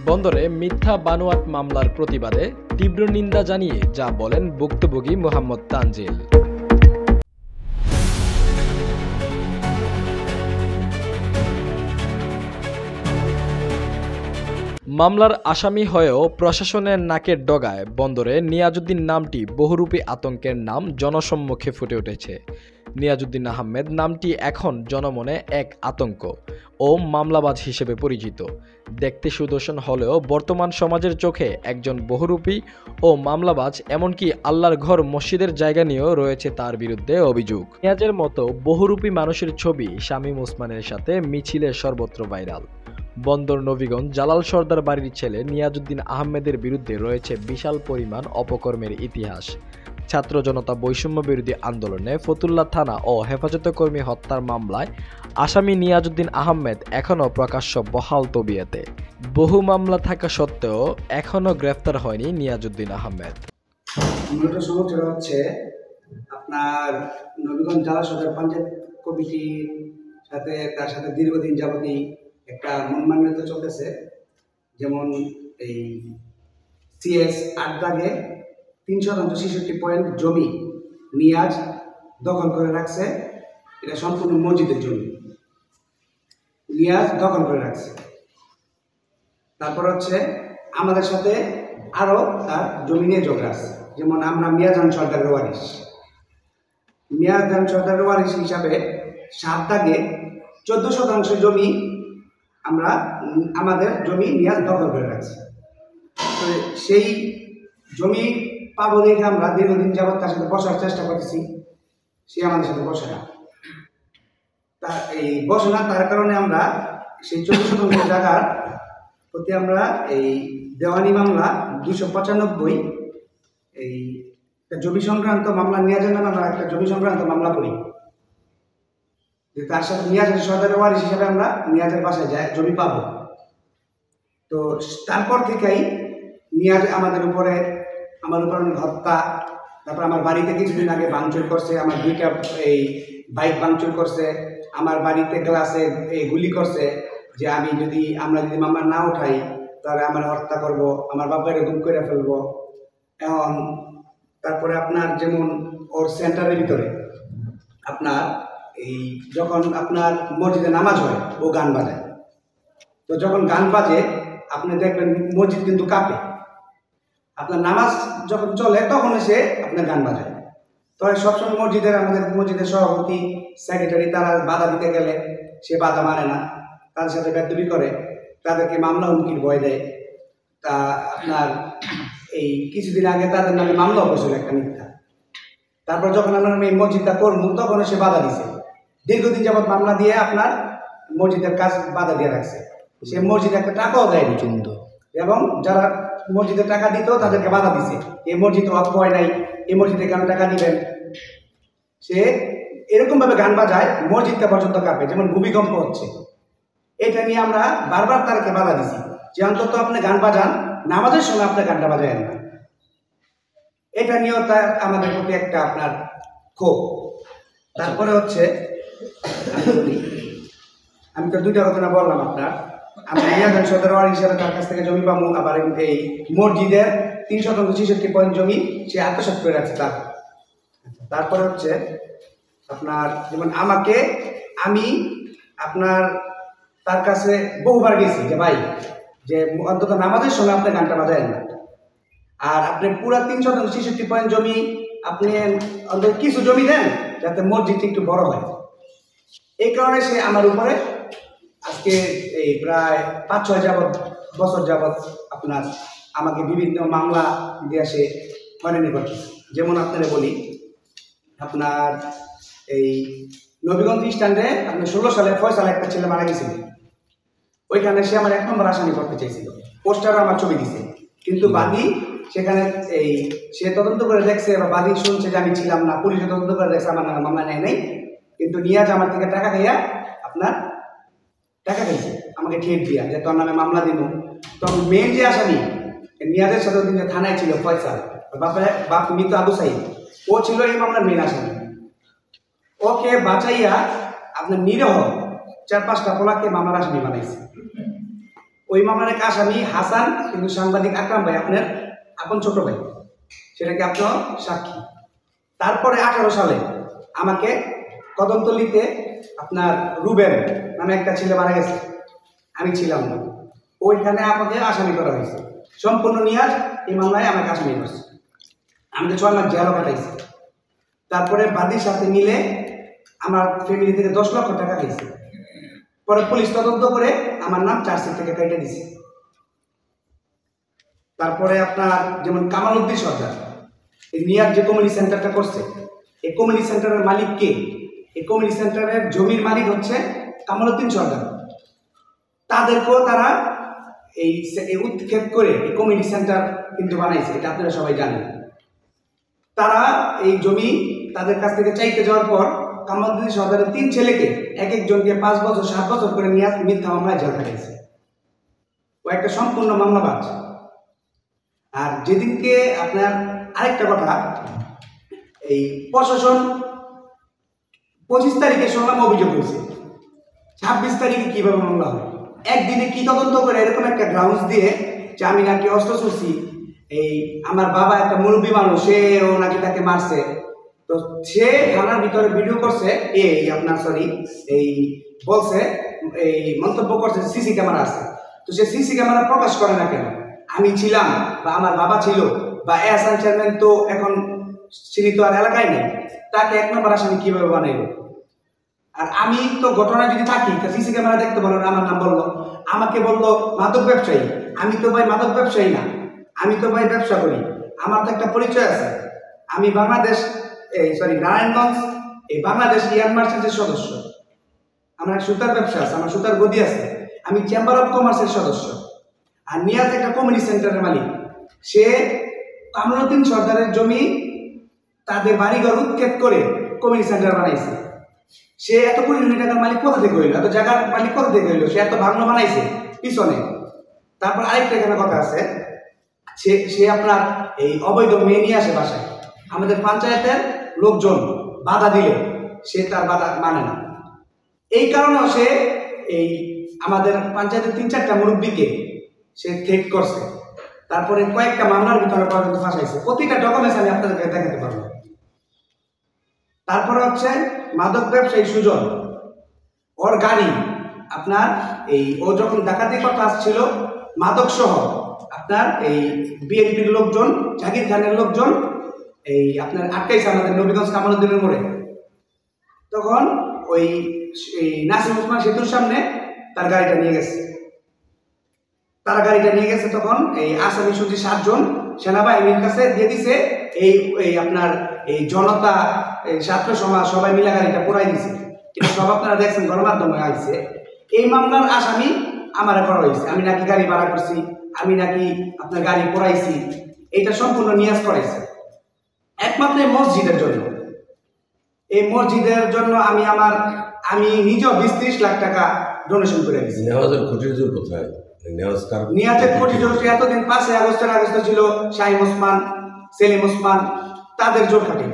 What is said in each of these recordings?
বন্দরে মিথ্যা বানোয়াট মামলার প্রতিবাদে তীব্র নিন্দা জানিয়ে যা বলেন ভুক্তভোগী মোহাম্মদ তানজিল। মামলার আসামি হয়েও প্রশাসনের নাকের ডগায় বন্দরে নিয়াজউদ্দিন নামটি বহুরূপী আতঙ্কের নাম জনসম্মুখে ফুটে উঠেছে। নিয়াজউদ্দিন আহমেদ নামটি এখন জনমনে এক আতঙ্ক ও মামলাবাজ হিসেবে পরিচিত। দেখতে সুদর্শন হলেও বর্তমান সমাজের চোখে একজন বহুরূপী ও মামলাবাজ, এমনকি আল্লাহর ঘর মসজিদের জায়গা নিয়েও রয়েছে তার বিরুদ্ধে অভিযোগ। নিয়াজের মতো বহুরূপী মানুষের ছবি শামীম ওসমানের সাথে মিছিলে সর্বত্র ভাইরাল। বন্দর নবীগঞ্জ জালাল সর্দার বাড়ির ছেলে নিয়াজউদ্দিন আহমেদের বিরুদ্ধে রয়েছে বিশাল পরিমাণ অপকর্মের ইতিহাস। ছাত্র জনতা বৈষম্য বিরোধী আন্দোলনে ফতুল্লা থানা ও হেফাজতে কর্মী হত্যার মামলায় আসামি নিয়াজউদ্দিন আহমেদ এখনও প্রকাশ্য বহাল তবিয়তে। বহু মামলা থাকা সত্ত্বেও এখনও গ্রেফতার হয়নি নিয়াজউদ্দিন আহমেদ। মূলত সমস্যাটা হচ্ছে আপনার নবীগঞ্জ জেলা সদর পঞ্চায়েত কমিটির সাথে তার সাথে দীর্ঘদিন যাবতই একটা মনমান্যতা চলতেছে। যেমন এই সিএস ৮ দাগে ৩৬৬ পয়েন্ট জমি নিয়াজ দখল করে রাখছে। এটা সম্পূর্ণ মসজিদের জমি নিয়াজ দখল করে রাখছে। তারপর হচ্ছে আমাদের সাথে আরও তার জমি নিয়ে ঝগড়া আছে। যেমন আমরা মিয়াজান সরকারের ওয়ারিশ, মিয়াজান সরকারের ওয়ারিশ হিসাবে ৭ দাগে ১৪% জমি আমরা আমাদের জমি নিয়াজ দখল করে রাখছি। তো সেই জমি পাবো দেখে আমরা দীর্ঘদিন যাবৎ তার সাথে বসার চেষ্টা করতেছি, সে আমাদের সাথে বসে না। বসে না, তার কারণে আমরা সেই ১৪% জায়গার প্রতি আমরা এই দেওয়ানি মামলা ২৯৫ এই জমি সংক্রান্ত মামলা নিয়াজের নামে আমরা একটা জমি সংক্রান্ত মামলা করি। তার সাথে নিয়াজের সরকারের ওয়ারিশ হিসেবে আমরা নিয়াজের বাসায় যাই, জমি পাবো। তো তারপর থেকেই নিয়াজ আমার উপরে হত্যা, তারপর আমার বাড়িতে কিছুদিন আগে ভাঙচুর করছে, আমার 2টা এই বাইক ভাঙচুর করছে, আমার বাড়িতে গ্লাসে এই গুলি করছে যে আমরা যদি মামলা না উঠাই তাহলে আমার হত্যা করব, আমার বাবাকে গুম করে ফেলবো। এখন তারপরে আপনার যেমন ওর সেন্টারের ভিতরে আপনার এই যখন আপনার মসজিদে নামাজ হয় ও গান বাজায়। তো যখন গান বাজে আপনি দেখবেন মসজিদ কিন্তু কাঁপে। আপনার নামাজ যখন চলে তখন সে আপনার গান বাজায়। তবে সবসময় আমাদের মসজিদের সভাপতি সেক্রেটারি তারা বাধা দিতে গেলে সে বাধা মানে না, তাদের সাথে বেদবি করে, তাদেরকে মামলা হুমকির ভয় দেয়। তা আপনার এই কিছুদিন আগে তাদের নামে মামলা হয়েছিল একটা মিথ্যা। তারপর যখন আমরা এই মসজিদটা করবো তখন সে বাধা দিছে। দীর্ঘদিন যাবৎ মামলা দিয়ে আপনার মসজিদের কাজ বাধা দিয়ে রাখছে। সে মসজিদে একটা টাকাও দেয়নি কিন্তু, এবং যারা মসজিদে টাকা দিত তাদেরকে বাধা দিছে। এই মসজিদ অফ হয় নাই, এই মসজিদে কেন টাকা দিবেন। সে এরকম ভাবে গান বাজায় মসজিদটা পর্যন্ত কাঁপে, যেমন ভূমিকম্প হচ্ছে। এটা নিয়ে আমরা বারবার তারকে বাধা দিছি যে অন্তত আপনি গান বাজান, নামাজের সময় আপনি গানটা বাজায়েন না। এটা নিয়েও তার আমাদের প্রতি একটা আপনার ক্ষোভ। তারপরে হচ্ছে আমি তো 2টা ঘটনা বললাম আপনার। আমরা মিয়াজান সদর ওয়ারিশ হিসাবে তার কাছ থেকে জমি পাবো, আবার এই মসজিদের ৩৬৬ পয়েন্ট জমি সে আত্মসাৎ করে রাখছে তার। তারপরে হচ্ছে আপনার যেমন আমি আপনার তার কাছে বহুবার গেছি যে ভাই যে অন্তত নামাজের সময় আপনি গানটা বাজায়েন না, আর আপনি পুরা ৩৬৬ পয়েন্ট জমি আপনি অন্তত কিছু জমি দেন যাতে মসজিদটা একটু বড় হয়। এই কারণে সে আমার উপরে আজকে এই প্রায় ৫-৬ বছর যাবৎ আপনার আমাকে বিভিন্ন মামলা দিয়ে সে হয়রানি করতেছে। যেমন আপনারা বলি, আপনার এই নবীগঞ্জ স্ট্যান্ডে আপনার 16 সালে ফয়সাল একটা ছেলে মারা গেছিল। ওইখানে সে আমার 1 নম্বর আসামি করতে চাইছিল, পোস্টারও আমার ছবি দিছে। কিন্তু বাদী সেখানে সে তদন্ত করে দেখছে বা বাদী শুনছে যে আমি ছিলাম না, পুলিশে তদন্ত করে দেখছে আমার নামে মামলা নেয় নাই। কিন্তু নিয়াজ আমার থেকে টাকা খাইয়া আপনার টাকা খাইছে আমাকে ঠেট দিয়া যে তোর নামে মামলা দিব। তখন মেন যে আসামি নিয়াজের সাথে ওদিন যে থানায় ছিল ফয়সাল, বাপ মৃত আবু সাইদ, ও ছিল এই মামলার মেন আসামি। ওকে বাঁচাইয়া আপনার নিরহ 4-5টা পোলাকে মামলার আসামি বানাইছে। ওই মামলার এক আসামি হাসান কিন্তু সাংবাদিক আকরাম ভাই আপনার আপন ছোট ভাই, সেটাকে আপনার সাক্ষী। তারপরে 18 সালে আমাকে কদমতলীতে আপনার রুবেন নামে একটা ছেলে মারা গেছে, আমি ছিলাম না, ওইখানে আমাকে আসামি করা হয়েছে। সম্পূর্ণ নিয়াজ এই মামলায় আমাকে আসামি করছে, আমি তো 6 মাস জেলও কাটাইছি। তারপরে বাদীর সাথে মিলে আমার ফ্যামিলি থেকে 10 লক্ষ টাকা দিয়েছে। পরে পুলিশ তদন্ত করে আমার নাম চার্জশিট থেকে কেটে দিছে। তারপরে আপনার যেমন কামাল উদ্দিন সর্দার এই নিয়ার যে কমিউনিটি সেন্টারটা করছে, এই কমিউনিটি সেন্টারের মালিক কে? এই কমিউনিটি সেন্টারের জমির মালিক হচ্ছে কামাল উদ্দিন সর্দার। তাদেরকেও তারা এই উৎক্ষেপ করে এই কমিউনিটি সেন্টার কিন্তু বানাইছে, এটা আপনারা সবাই জানেন। তারা এই জমি তাদের কাছ থেকে চাইতে যাওয়ার পর কামাল উদ্দিন সর্দারের 3 ছেলেকে এক একজনকে 5 বছর 7 বছর করে নিয়ে মিথ্যা মামলায় জেল খাটিয়েছে। ও একটা সম্পূর্ণ মামলাবাজ। আর যেদিনকে আপনার আরেকটা কথা, এই প্রশাসন 25 তারিখে শুনলাম অভিযোগ হয়েছে, 26 তারিখে কিভাবে মামলা হয়? একদিনে কি তদন্ত করে এরকম একটা গ্রাউন্ডস দিয়ে যে আমি নাকি অস্ত্র ছুড়ছি, এই আমার বাবা একটা মুরব্বী মানুষ, সেও নাকি তাকে মারছে। তো সে থানার ভিতরে ভিডিও করছে, এই আপনার এই বলছে, এই মন্তব্য করছে সিসি ক্যামেরা আছে। তো সে সিসি ক্যামেরা প্রকাশ করে না কেন? আমি ছিলাম বা আমার বাবা ছিল বা এহসান চেয়ারম্যান তো এখন চিনি তো আর এলাকায় নেই, তাকে 1 নম্বর আসামি কিভাবে বানাইল? আর আমি তো ঘটনায় যদি থাকি সিসি ক্যামেরা দেখতে বললো, আমার নাম বললো, আমাকে বললো মাদক ব্যবসায়ী। আমি তো ভাই মাদক ব্যবসায়ী না, আমি তো ভাই ব্যবসা করি, আমার তো একটা পরিচয় আছে। আমি বাংলাদেশ নারায়ণগঞ্জ এই বাংলাদেশ ইয়ান মার্চেন্টের সদস্য, আমার সুতার ব্যবসা আছে, আমার সুতার গদি আছে, আমি চেম্বার অফ কমার্সের সদস্য। আর নিয়াজ একটা কমিউনিটি সেন্টারের মালিক, সে কামাল উদ্দিন সর্দারের জমি তাদের বাড়িঘর উৎক্ষেপ করে কমিউনিটি সেন্টার বানাইছে। সে এত কোটি টাকার মালিক কোথা থেকে হইল? এত জায়গার মালিক কোথা থেকে হইল? সে এত বাংলো বানাইছে পিছনে। তারপর আরেকটা এখানে কথা আছে, সে আপনার এই অবৈধ মেয়ে নিয়ে আসে বাসায়, আমাদের পঞ্চায়েতের লোকজন বাধা দিলে সে তার বাধা মানে না। এই কারণে সে এই আমাদের পঞ্চায়েতের 3-4টা মুরব্বীকে সে থ্রেট করছে। তারপরে কয়েকটা মামলার ভিতরে পর্যন্ত ফাঁসাইছে, প্রতিটা ডকুমেন্টস আমি আপনাদেরকে দেখাতে পারবো। তারপরে হচ্ছে মাদক ব্যবসায়ী সুজন, ওর গাড়ি আপনার ও যখন ডাকাতি করতে আসছিল মাদক সহ আপনার এই বিএনপির লোকজন, জাকির খানের লোকজন আপনার আটকাইছে আমাদের নবীগঞ্জ কামাল উদ্দিনের মোড়ে। তখন ওই নাসিম ওসমান সেতুর সামনে তার গাড়িটা নিয়ে গেছে। তখন এই আসামি সুজি 7 জন সেনাবাহিনীর কাছে দিয়ে দিছে। এই আপনার এই জনতা, ছাত্র সমাজ সবাই মিলে গাড়িটা পোড়াই দিছে। এটা সব আপনারা দেখছেন, গণমাধ্যমে আইছে। এই মামলার আসামি আমার করা হয়েছে, আমি নাকি গাড়ি ভাড়া করছি, আমি নাকি আপনার গাড়ি পোড়াইছি, এটা সম্পূর্ণ নিয়াজ করাইছে একমাত্র মসজিদের জন্য। এই মসজিদের জন্য আমি নিজেও 20-30 লাখ টাকা ডোনেশন করে দিয়েছি। নেওয়াজের খুঁটির জোর কোথায়? নিয়াজের খুঁটির জোর এতদিন 5 আগস্ট ছিল শাহিম ওসমান, সেলিম ওসমান, তাদের জোর খাটি।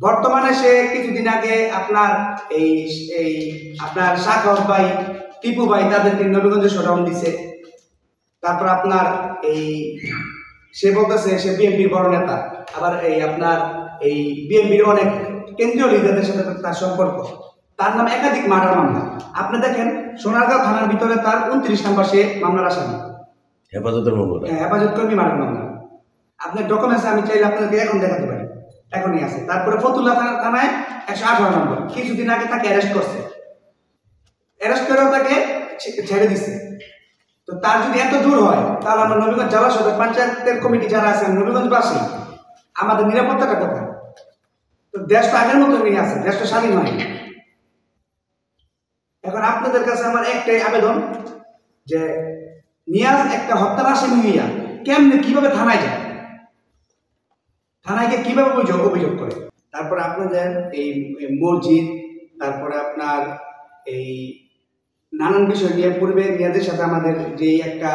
বর্তমানে সে কিছুদিন আগে আপনার আপনার শাখাওয়াত ভাই, টিপু ভাই, তাদেরকে নবীগঞ্জে শোডাউন দিছে। তারপর আপনার সে বলতেছে সে বিএনপির বড় নেতা, আবার আপনার বিএনপির অনেক কেন্দ্রীয় লিডারদের সাথে তার সম্পর্ক। তার নাম একাধিক মার্ডার মামলা। আপনি দেখেন সোনারগাঁও থানার ভিতরে তার 29 নম্বর সে মামলার আসামি, হেফাজত কর্মী মার্ডার মামলা। আপনার ডকুমেন্টস আমি চাইলে আপনাদেরকে এখন দেখাতে পারি, এখনই আছে। তারপরে ফতুল্লা থানায় 118 নম্বর, কিছুদিন আগে তাকে অ্যারেস্ট করছে, অ্যারেস্ট করেও তাকে ছেড়ে দিচ্ছে। তো তার যদি এত দূর হয়, তাহলে আমরা নবীগঞ্জ জেলা সদর পঞ্চায়েতের কমিটি যারা আছেন নবীগঞ্জবাসী, আমাদের নিরাপত্তাটা কোথায়? তো দেশ তো আগের মতো নিয়ে আছে, দেশটা স্বাধীন হয়নি। এখন আপনাদের কাছে আমার একটাই আবেদন যে নিয়াজ একটা হত্যার আসামি নিয়ে কেমনে কিভাবে থানায় যায়, থানায় গিয়ে কিভাবে অভিযোগ করে। তারপরে আপনাদের এই মসজিদ, তারপরে আপনার এই নানান বিষয় নিয়ে পূর্বে নিয়াজের সাথে আমাদের যে একটা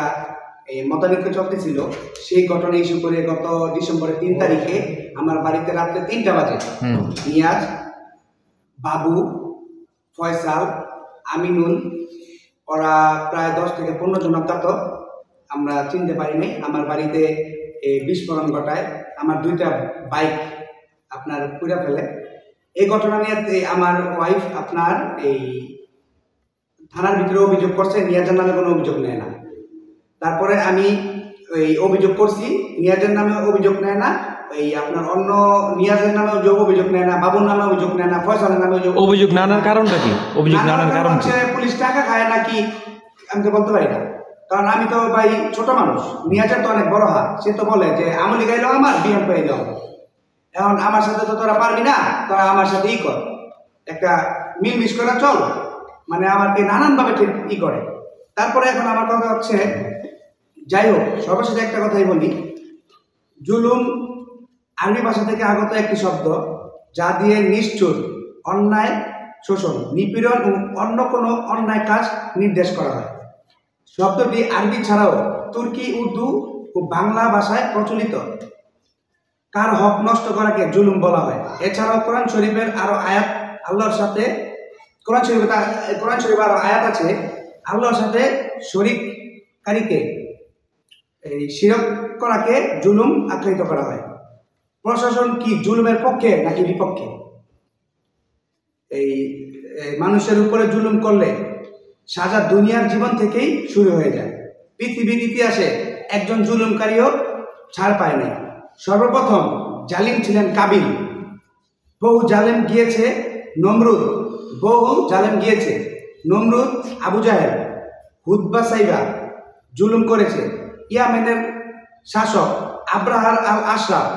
মতানৈক্য চলতেছিল, সেই ঘটনা ইস্যু করে গত ডিসেম্বরের 3 তারিখে আমার বাড়িতে রাত্রে 3টা বাজে নিয়াজ, বাবু, ফয়সাল, আমিনুল, ওরা প্রায় 10 থেকে 15 জন অজ্ঞাত, আমরা চিনতে পারিনি। আমার বাড়িতে এই বিস্ফোরণ ঘটায়, আমার 2টা বাইক আপনার পুড়ে ফেলে। এই ঘটনা নিয়ে আমার ওয়াইফ আপনার এই থানার ভিতরে অভিযোগ করছে, নিয়াজের নামে কোনো অভিযোগ নেয় না। তারপরে আমি এই অভিযোগ করছি, নিয়াজের নামে অভিযোগ নেয় না, এই আপনার অন্য নিয়াজের নামে অভিযোগ নেয় না, বাবুর নামে অভিযোগ নেয় না, ফয়সালের নামে অভিযোগ না আনার কারণটা কি? অভিযোগ না আনার কারণ হচ্ছে পুলিশ টাকা খায় নাকি আমি তো বলতে পারি না, কারণ আমি তো ভাই ছোট মানুষ, নিয়াজের তো অনেক বড় হাত, সে তো বলে যে আমলি গাইলো আমার বিএম পাইলো, এখন আমার সাথে তো তোরা পারবি না, তোরা আমার সাথে ই কর, একটা মিলমিশ করে চল, মানে আমাকে নানানভাবে ই করে। তারপরে এখন আমার কথা হচ্ছে, যাই হোক সর্বশেষে একটা কথাই বলি, জুলুম আরবি ভাষা থেকে আগত একটি শব্দ, যা দিয়ে নিষ্ঠুর, অন্যায়, শোষণ, নিপীড়ন ও অন্য কোনো অন্যায় কাজ নির্দেশ করা হয়। শব্দটি আরবি ছাড়াও তুর্কি, উর্দু ও বাংলা ভাষায় প্রচলিত। কার হক নষ্ট করাকে জুলুম বলা হয়। এছাড়াও কোরআন শরীফের আরো আয়াত আল্লাহর সাথে কোরআন শরীফে আরো আয়াত আছে, আল্লাহর সাথে শরীককারীকে এই শিরক করাকে জুলুম আখ্যায়িত করা হয়। প্রশাসন কি জুলুমের পক্ষে নাকি বিপক্ষে? এই মানুষের উপরে জুলুম করলে সাজা দুনিয়ার জীবন থেকেই শুরু হয়ে যায়। পৃথিবীর ইতিহাসে একজন জুলুমকারীও ছাড় পায় নাই। সর্বপ্রথম জালিম ছিলেন কাবিল, বহু জালেম গিয়েছে নমরুদ, আবু জাহেল, হুদবা সাইবা জুলুম করেছে। ইয়ামেনের শাসক আব্রাহার আল আশরাফ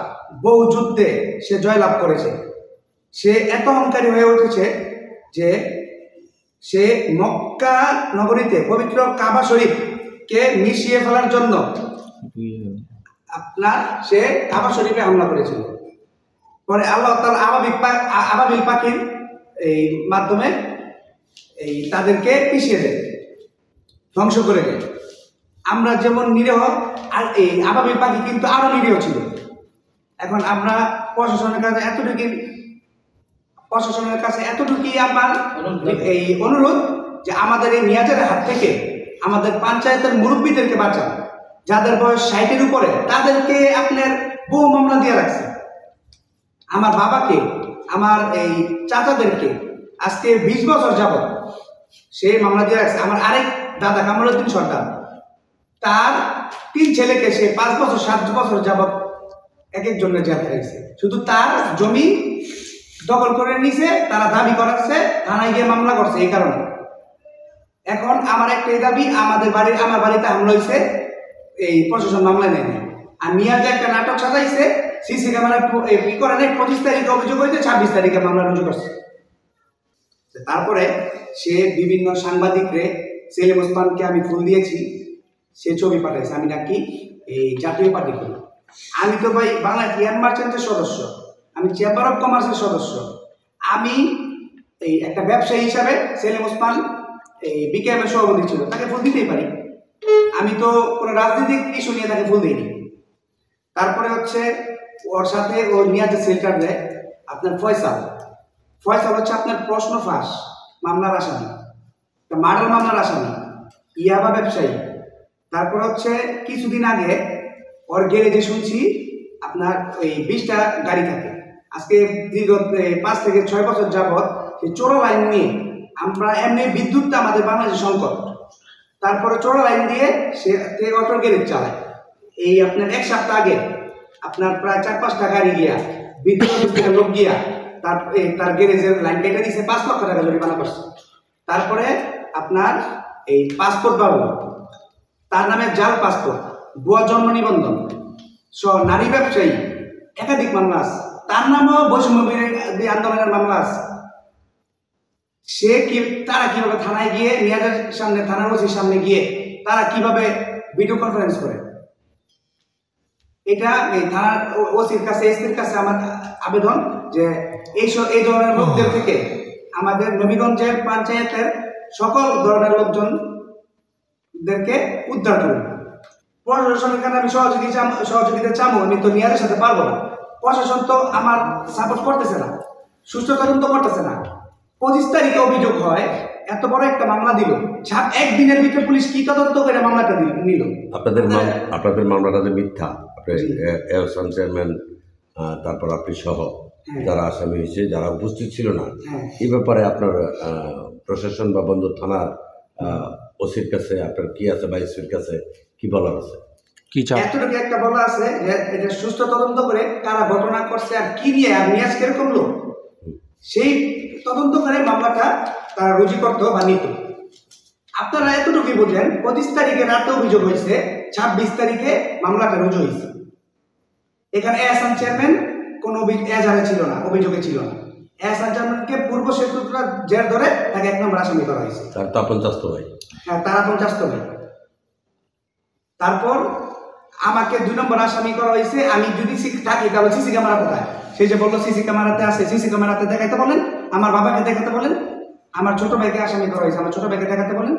বহু যুদ্ধে সে জয়লাভ করেছে। সে এত অহংকারী হয়ে উঠেছে যে সে মক্কা নগরীতে পবিত্র কাবা শরীফকে মিশিয়ে ফেলার জন্য আপনার সে কাবা শরীফে হামলা করেছিল। পরে আল্লাহ তাআলা আবাবিল পাখির এই মাধ্যমে এই তাদেরকে পিছিয়ে দেয়, ধ্বংস করে দেয়। আমরা যেমন নিরীহ, আর এই আবাবিল পাখি কিন্তু আরো নিরীহ ছিল। এখন আমরা প্রশাসনের কাছে এতটুকুই আমার এই অনুরোধ যে আমাদের এই নিয়াজের হাত থেকে আমাদের পঞ্চায়েতের মুরব্বীদেরকে বাঁচান, যাদের বয়স 60-এর উপরে, তাদেরকে আপনার বহু মামলা দিয়ে রাখছে। আমার বাবাকে, আমার এই চাচাদেরকে আজকে 20 বছর যাবত সে মামলা দিয়ে রাখছে। আমার আরেক দাদা কামরুদ্দিন সরকার, তার 3 ছেলেকে সে 5 বছর 7 বছর যাবত এক একজনের জেল খাইছে, শুধু তার জমি দখল করে নিছে, তারা দাবি করাচ্ছে, থানায় গিয়ে মামলা করছে এই কারণে। এখন আমার একটাই দাবি, আমার বাড়িতে হামলা হয়েছে, এই প্রশাসন মামলা নেয়নি। আর নিয়াজে একটা নাটক সাজাইছে, সিসি ক্যামেরা ই করে নেই, 25 তারিখে অভিযোগ হয়েছে, 26 তারিখে মামলা রুজু করছে। তারপরে সে বিভিন্ন সাংবাদিকরে, সেলিম ওসমানকে আমি ফুল দিয়েছি, সে ছবি পাঠাইছে, আমি নাকি এই জাতীয় পার্টি করি। আমি তো ভাই বাংলা ইয়ান মার্চেন্টের সদস্য, আমি চেম্বার অফ কমার্সের সদস্য, আমি এই একটা ব্যবসায়ী হিসাবে সেলিম ওসমান এই বিকেএমের সভাপতি ছিল, তাকে ফুল দিতেই পারি। আমি তো কোনো রাজনৈতিক ইস্যু নিয়ে তাকে ফুল দিইনি। তারপরে হচ্ছে ওর সাথে ও নিয়াজের সেল্টার দেয় আপনার ফয়সাল হচ্ছে আপনার প্রশ্ন ফাঁস মামলার আসামি, মার্ডার মামলার আসামি, ইয়াবা ব্যবসায়ী। তারপর হচ্ছে কিছুদিন আগে ওর গ্যারেজে শুনছি আপনার ওই 20টা গাড়ি থাকে। আজকে দীর্ঘ 5 থেকে 6 বছর যাবৎ সেই চোরা লাইন নিয়ে, আমরা এমনি বিদ্যুৎটা আমাদের বাংলাদেশে সংকট, তারপরে চোরা লাইন দিয়ে সে অটো গ্যারেজ চালায়। এই আপনার 1 সপ্তাহ আগে আপনার প্রায় 4-5টা গাড়ি গিয়া বিদ্যুৎ অফিস থেকে লোক গিয়া তার গ্যারেজের লাইন কেটে দিয়েছে, 5 লক্ষ টাকা জরিমানা করছে। তারপরে আপনার এই পাসপোর্ট বাবু, তার নামে জাল পাসপোর্ট, ভুয়া জন্ম নিবন্ধন সহ নারী ব্যবসায়ী, একাধিক মামলা আছে। তার নামেও বৈষম্য বিরোধী আন্দোলনের মামলা আছে। তারা কিভাবে থানায় গিয়ে নিয়াজের সামনে, থানার ওসির সামনে গিয়ে তারা কিভাবে ভিডিও কনফারেন্স করে, এটা এই থানার ওসির কাছে, এসপির কাছে আমার আবেদন যে এই ধরনের লোকদের থেকে আমাদের নবীগঞ্জের পঞ্চায়েতের সকল ধরনের লোকজনদেরকে উদ্ধার করুন। প্রশাসনের কাছে আমি সহযোগিতা চাবো, আমি তো নিয়াজের সাথে পারবো না। প্রশাসন তো আমার সাপোর্ট করতেছে না, সুষ্ঠু তদন্ত করতেছে না। 25 তারিখে অভিযোগ হয়, এত বড় একটা মামলা দিল, একদিনের ভিতরে পুলিশ কি তদন্ত করে মামলাটা নিল? আপনাদের মামলাটা যে মিথ্যা, আপনি জি। এহসান চেয়ারম্যান তারপর আপনি সহ হ্যাঁ। যারা আসামি হয়েছে, যারা উপস্থিত ছিল না, হ্যাঁ। এই ব্যাপারে আপনার প্রশাসন বা বন্দর থানার ওসির কাছে আপনার কি আছে বা এসপির কাছে কি বলার আছে? কি চাপ? এতটুকু একটা বলা আছে যে এটা সুস্থ তদন্ত করে কারা ঘটনা করছে আর কি নিয়ে আর নিয়াজ কিরকম লোক, সেই তদন্ত করে মামলাটা তারা রুজু করতো বা নিত। আপনারা এতটুকুই বোঝেন 25 তারিখে রাতে অভিযোগ হয়েছে, 26 তারিখে মামলাটা রুজু হয়েছে। এখানে এহসান চেয়ারম্যান কোনো এজাহারে ছিল না, অভিযোগে ছিল না। এহসান চেয়ারম্যানকে পূর্ব শত্রুতা জের ধরে তাকে 1 নম্বর আসামি করা হয়েছে। তার তো আপন চাস্তো ভাই। হ্যাঁ, তারা 50 তবে। তারপর আমাকে 2 নম্বর আসামি করা হয়েছে। আমি যদি থাকি তাহলে সিসি ক্যামেরা কোথায়? সেই যে বললো সিসি ক্যামেরাতে আছে, সিসি ক্যামেরাতে দেখাতে বলেন, আমার বাবাকে দেখাতে বলেন, আমার ছোট ভাইকে আসামি করা হয়েছে, আমার ছোট ভাইকে দেখাতে বলেন।